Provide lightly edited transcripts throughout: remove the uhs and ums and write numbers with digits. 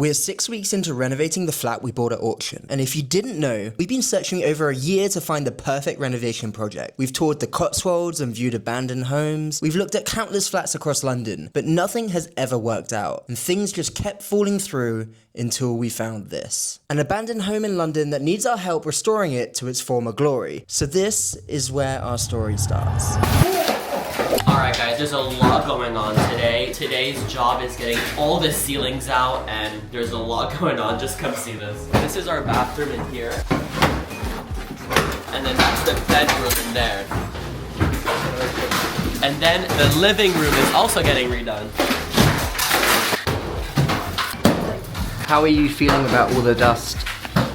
We're 6 weeks into renovating the flat we bought at auction, and if you didn't know, we've been searching over a year to find the perfect renovation project. We've toured the Cotswolds and viewed abandoned homes, we've looked at countless flats across London, but nothing has ever worked out, and things just kept falling through until we found this. An abandoned home in London that needs our help restoring it to its former glory. So this is where our story starts. Alright guys, there's a lot going on today. Today's job is getting all the ceilings out and there's a lot going on. Just come see this. This is our bathroom in here. And then that's the bedroom in there. And then the living room is also getting redone. How are you feeling about all the dust?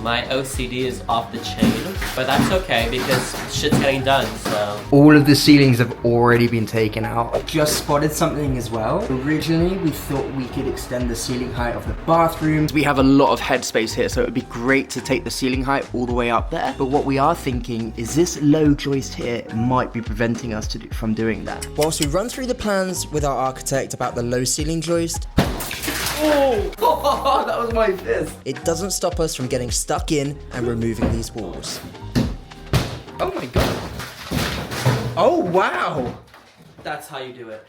My OCD is off the chain, but that's okay because shit's getting done, so. All of the ceilings have already been taken out. Just spotted something as well. Originally, we thought we could extend the ceiling height of the bathrooms. We have a lot of headspace here, so it would be great to take the ceiling height all the way up there. But what we are thinking is this low joist here might be preventing us from doing that. Whilst we run through the plans with our architect about the low ceiling joist, Oh, that was my fist. it doesn't stop us from getting stuck in and removing these walls. Oh my god. Oh wow. That's how you do it.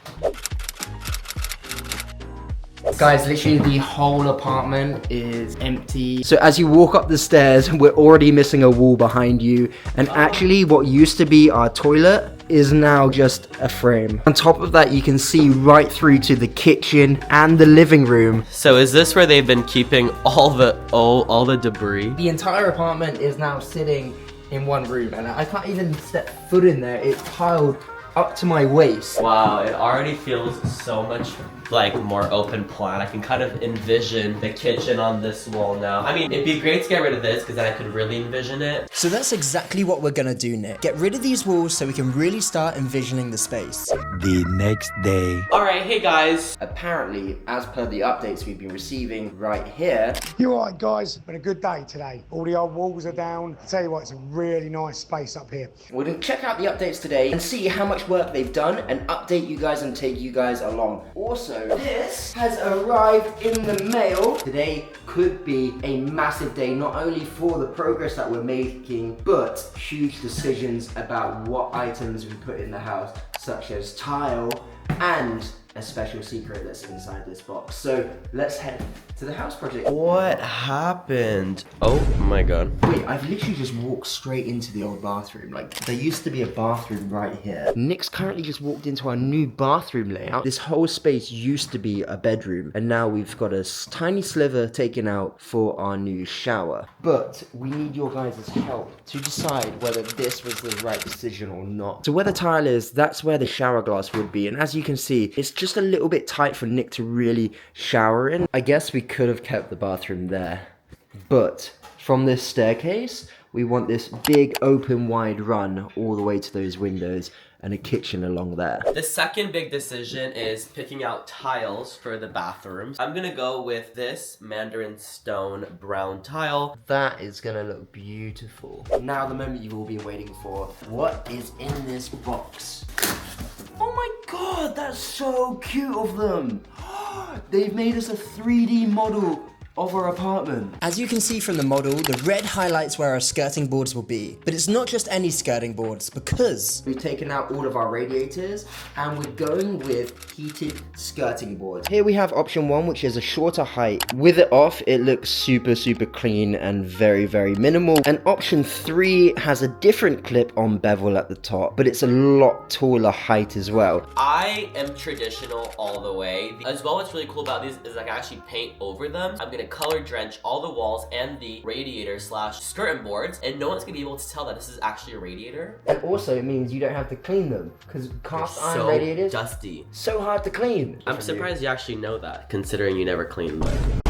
Guys, literally the whole apartment is empty. So as you walk up the stairs, we're already missing a wall behind you. And actually what used to be our toilet is now just a frame. On top of that, you can see right through to the kitchen and the living room. So is this where they've been keeping all the debris? The entire apartment is now sitting in one room and I can't even step foot in there. It's piled up to my waist. Wow, it already feels so much like more open plan. I can kind of envision the kitchen on this wall now. I mean, it'd be great to get rid of this because then I could really envision it. So that's exactly what we're gonna do, Nick. Get rid of these walls so we can really start envisioning the space. The next day. Alright, hey guys. Apparently, as per the updates we've been receiving right here, You alright guys? Been a good day today. All the old walls are down. I tell you what, it's a really nice space up here. we're gonna check out the updates today and see how much work they've done and update you guys and take you guys along. Also, this has arrived in the mail. Today could be a massive day, not only for the progress that we're making, but huge decisions about what items we put in the house, such as tile and a special secret that's inside this box. So let's head to the house project. What happened? Oh my god. Wait, I've literally just walked straight into the old bathroom. Like, there used to be a bathroom right here. Nick's currently just walked into our new bathroom layout. This whole space used to be a bedroom, and now we've got a tiny sliver taken out for our new shower. But we need your guys' help to decide whether this was the right decision or not. So where the tile is, that's where the shower glass would be. And as you can see, it's just a little bit tight for Nick to really shower in. I guess we could have kept the bathroom there. But from this staircase, we want this big open wide run all the way to those windows and a kitchen along there. The second big decision is picking out tiles for the bathrooms. I'm gonna go with this Mandarin stone brown tile. That is gonna look beautiful. Now the moment you've all been waiting for. What is in this box? Oh my god, that's so cute of them. They've made us a 3D model of our apartment. As you can see from the model, the red highlights where our skirting boards will be. But it's not just any skirting boards, because We've taken out all of our radiators and we're going with heated skirting boards. Here we have option 1, which is a shorter height. With it off, it looks super clean and very minimal. And option 3 has a different clip-on bevel at the top, but it's a lot taller height as well. I am traditional all the way. As well, what's really cool about these is I can actually paint over them. I'm gonna color drench all the walls and the radiator slash skirting boards, and no one's gonna be able to tell that this is actually a radiator. And also it means you don't have to clean them, because cast iron So radiators, dusty. so hard to clean. I'm surprised you actually know that, considering you never clean them.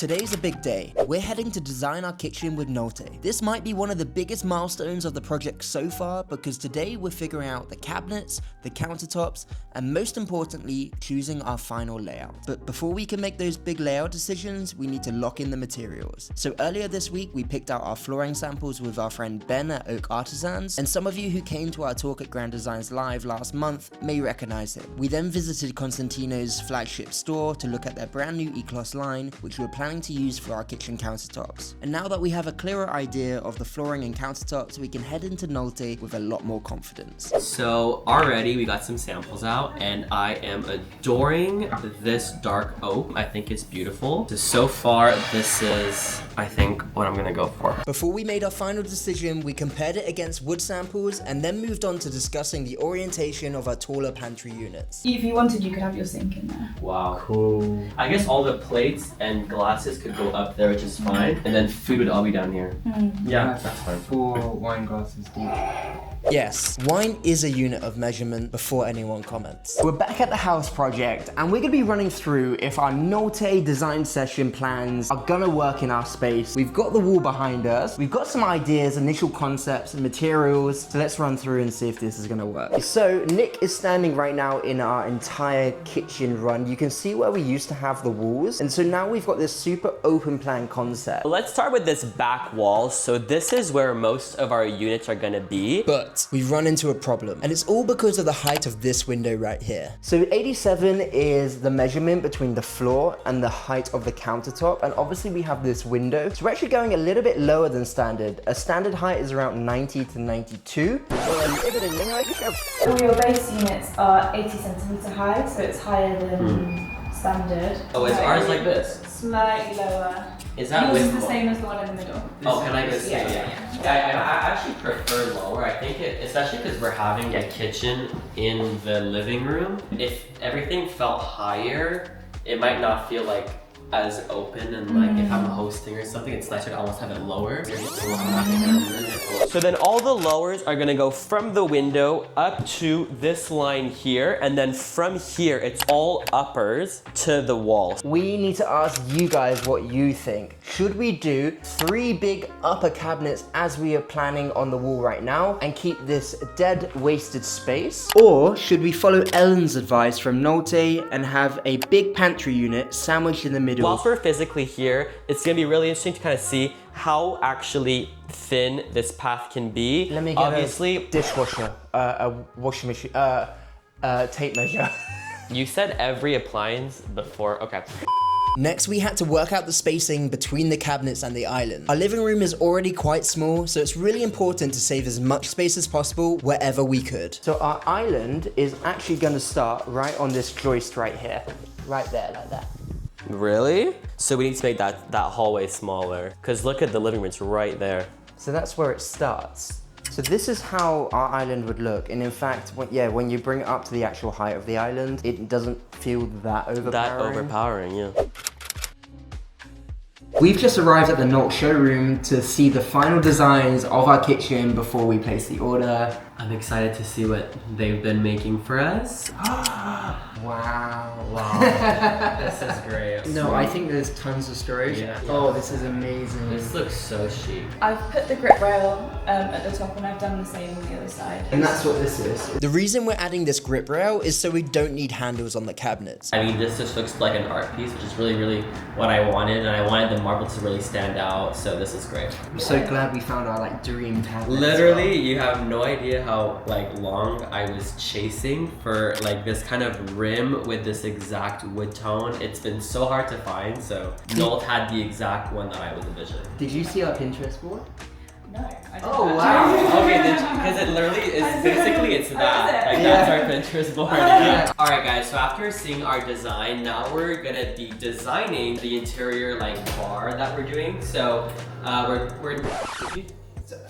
Today's a big day. We're heading to design our kitchen with Nolte. This might be one of the biggest milestones of the project so far because today we're figuring out the cabinets, the countertops, and most importantly, choosing our final layout. But before we can make those big layout decisions, we need to lock in the materials. So earlier this week, we picked out our flooring samples with our friend Ben at Oak Artisans, and some of you who came to our talk at Grand Designs Live last month may recognize him. We then visited Constantino's flagship store to look at their brand new E-Class line, which we're planning to use for our kitchen countertops. And now that we have a clearer idea of the flooring and countertops, we can head into Nolte with a lot more confidence. So already we got some samples out and I am adoring this dark oak. I think it's beautiful. So far this is, I think, what I'm gonna go for. Before we made our final decision, we compared it against wood samples and then moved on to discussing the orientation of our taller pantry units. If you wanted, you could have your sink in there. Wow. Cool. I guess all the plates and glasses could go up there, which is fine. And then food would all be down here. Yeah, that's fine. 4 wine glasses deep. Yes, wine is a unit of measurement before anyone comments. We're back at the house project and we're gonna be running through if our Nolte design session plans are gonna work in our space. We've got the wall behind us, we've got some ideas, initial concepts and materials, so let's run through and see if this is gonna work. So Nick is standing right now in our entire kitchen run. You can see where we used to have the walls, and so now we've got this super open plan concept. Let's start with this back wall. So this is where most of our units are gonna be. But we've run into a problem, and it's all because of the height of this window right here. So 87 is the measurement between the floor and the height of the countertop, and obviously we have this window. So we're actually going a little bit lower than standard. A standard height is around 90 to 92. All your base units are 80 centimeter high, so it's higher than standard. Oh, is ours like this? Slightly lower. Is that Yours with is the same as the one in the middle. Oh, can I go see? Yeah. I actually prefer lower. I think especially because we're having a kitchen in the living room. If everything felt higher, it might not feel like as open, and like if I'm hosting or something, it's nicer to almost have it lower. So then all the lowers are gonna go from the window up to this line here, and then from here it's all uppers to the wall. We need to ask you guys what you think. Should we do 3 big upper cabinets as we are planning on the wall right now and keep this dead wasted space? Or should we follow Ellen's advice from Nolte and have a big pantry unit sandwiched in the middle? Whilst we're physically here, it's gonna be really interesting to kind of see how actually thin this path can be. Let me get Obviously, a dishwasher, a washing machine, tape measure. You said every appliance before, okay. Next, we had to work out the spacing between the cabinets and the island. Our living room is already quite small, so it's really important to save as much space as possible wherever we could. So our island is actually gonna start right on this joist right here. Right there, like that. Really? So we need to make that hallway smaller, because look at the living room, it's right there. So that's where it starts. So this is how our island would look, and in fact, when you bring it up to the actual height of the island, it doesn't feel that overpowering. That overpowering, yeah. We've just arrived at the Nolte showroom to see the final designs of our kitchen before we place the order. I'm excited to see what they've been making for us. Wow. This is great. No, I think there's tons of storage. Yeah. Oh, this is amazing. This looks so chic. I've put the grip rail at the top, and I've done the same on the other side. And that's what this is. The reason we're adding this grip rail is so we don't need handles on the cabinets. I mean, this just looks like an art piece, which is really, really what I wanted, and I wanted the marble to really stand out, so this is great. I'm so glad we found our dream cabinet. Literally, you have no idea how long I was chasing for this kind of rim with this exact wood tone. It's been so hard to find, so Nolte had the exact one that I was envisioning. Did you see our Pinterest board? No, I didn't. Oh, wow. Okay, because it literally is basically it's that. That's our Pinterest board. Yeah. Alright guys, so after seeing our design, now we're gonna be designing the interior bar that we're doing. So we're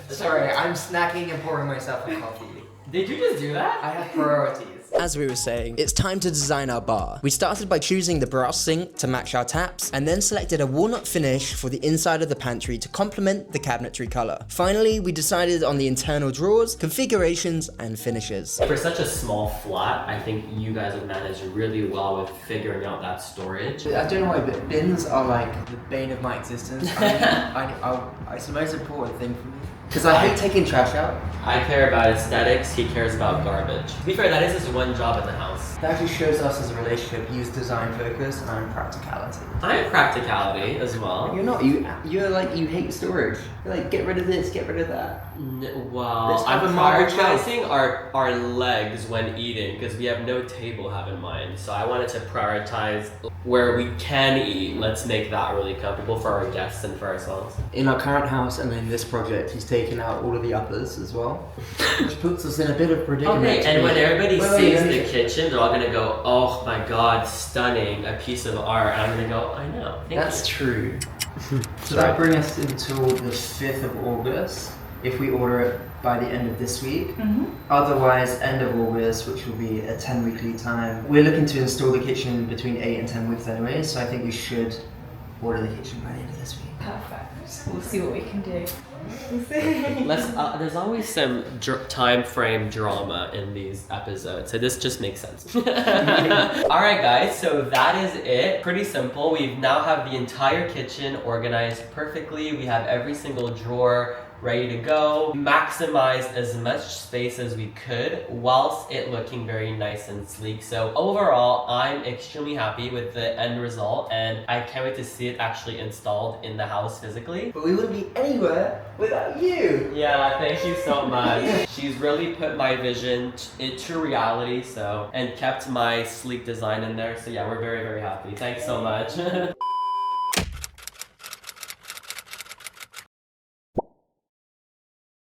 Sorry, I'm snacking and pouring myself a coffee. Did you just do that? I have priorities. As we were saying, it's time to design our bar. We started by choosing the brass sink to match our taps, and then selected a walnut finish for the inside of the pantry to complement the cabinetry color. Finally, we decided on the internal drawers, configurations, and finishes. For such a small flat, I think you guys have managed really well with figuring out that storage. I don't know why, but bins are like the bane of my existence. It's the most important thing for me. Because I hate taking trash out. I care about aesthetics, he cares about garbage. To be fair, that is his one job in the house. That actually shows us as a relationship. He's design focused and I'm practicality. I'm practicality as well. You're not. You're like, you hate storage. You're like, get rid of this, get rid of that. Well, Let's have I'm a marble prioritizing our legs when eating because we have no table have in mind. So I wanted to prioritize where we can eat. Let's make that really comfortable for our guests and for ourselves. In our current house and in this project, he's taken out all of the uppers as well, which puts us in a bit of predicament. Okay, and when everybody Wait, sees the kitchen, they're all gonna go, "Oh my God, stunning! A piece of art." And I'm gonna go, "I know." That's true. So that brings us until the 5th of August, if we order it by the end of this week. Otherwise, end of August, which will be a 10-week lead time. We're looking to install the kitchen between 8 and 10 weeks anyway, so I think we should order the kitchen by the end of this week. Perfect. We'll see what we can do. There's always some time frame drama in these episodes, so this just makes sense. Alright guys, so that is it. Pretty simple. We now have the entire kitchen organized perfectly. We have every single drawer ready to go. Maximized as much space as we could whilst it looking very nice and sleek. So overall, I'm extremely happy with the end result and I can't wait to see it actually installed in the house physically. But we wouldn't be anywhere without you. Yeah, thank you so much. She's really put my vision into reality, and kept my sleek design in there. So yeah, we're very, very happy. Thanks so much.